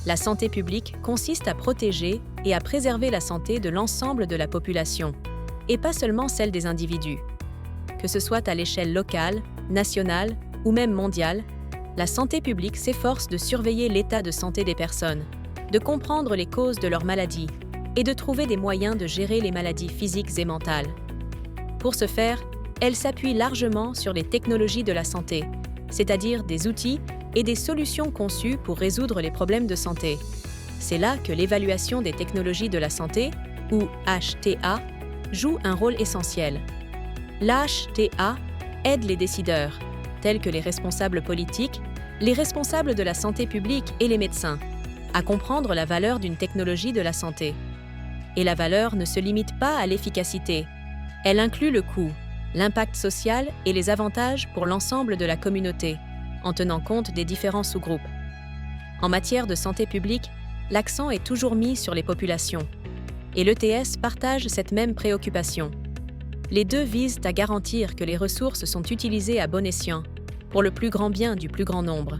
La santé publique consiste à protéger et à préserver la santé de l'ensemble de la population, et pas seulement celle des individus. Que ce soit à l'échelle locale, nationale ou même mondiale, la santé publique s'efforce de surveiller l'état de santé des personnes, de comprendre les causes de leurs maladies et de trouver des moyens de gérer les maladies physiques et mentales. Pour ce faire, elle s'appuie largement sur les technologies de la santé, c'est-à-dire des outils et des solutions conçues pour résoudre les problèmes de santé. C'est là que l'évaluation des technologies de la santé, ou HTA, joue un rôle essentiel. L'HTA aide les décideurs, tels que les responsables politiques, les responsables de la santé publique et les médecins, à comprendre la valeur d'une technologie de la santé. Et la valeur ne se limite pas à l'efficacité. Elle inclut le coût, l'impact social et les avantages pour l'ensemble de la communauté, en tenant compte des différents sous-groupes. En matière de santé publique, l'accent est toujours mis sur les populations. Et l'ETS partage cette même préoccupation. Les deux visent à garantir que les ressources sont utilisées à bon escient, pour le plus grand bien du plus grand nombre.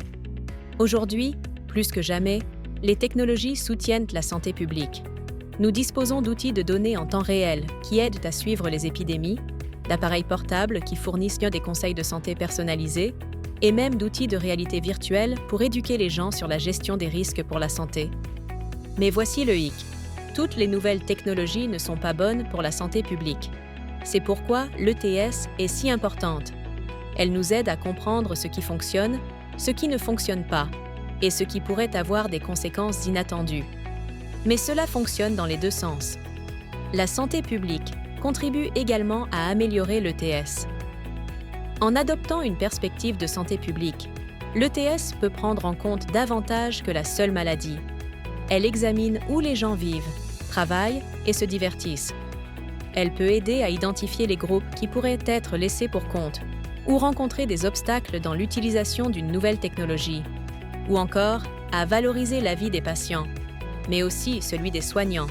Aujourd'hui, plus que jamais, les technologies soutiennent la santé publique. Nous disposons d'outils de données en temps réel qui aident à suivre les épidémies, d'appareils portables qui fournissent des conseils de santé personnalisés, et même d'outils de réalité virtuelle pour éduquer les gens sur la gestion des risques pour la santé. Mais voici le hic. Toutes les nouvelles technologies ne sont pas bonnes pour la santé publique. C'est pourquoi l'ETS est si importante. Elle nous aide à comprendre ce qui fonctionne, ce qui ne fonctionne pas, et ce qui pourrait avoir des conséquences inattendues. Mais cela fonctionne dans les deux sens. La santé publique contribue également à améliorer l'ETS. En adoptant une perspective de santé publique, l'ETS peut prendre en compte davantage que la seule maladie. Elle examine où les gens vivent, travaillent et se divertissent. Elle peut aider à identifier les groupes qui pourraient être laissés pour compte ou rencontrer des obstacles dans l'utilisation d'une nouvelle technologie, ou encore à valoriser la vie des patients, mais aussi celui des soignants,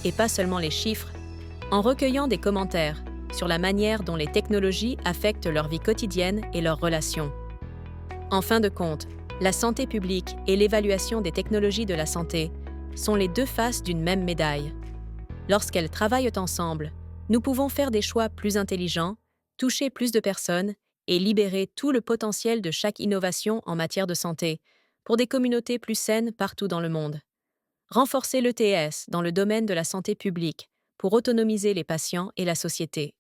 et pas seulement les chiffres, en recueillant des commentaires sur la manière dont les technologies affectent leur vie quotidienne et leurs relations. En fin de compte, la santé publique et l'évaluation des technologies de la santé sont les deux faces d'une même médaille. Lorsqu'elles travaillent ensemble, nous pouvons faire des choix plus intelligents, toucher plus de personnes et libérer tout le potentiel de chaque innovation en matière de santé pour des communautés plus saines partout dans le monde. Renforcer l'ETS dans le domaine de la santé publique pour autonomiser les patients et la société.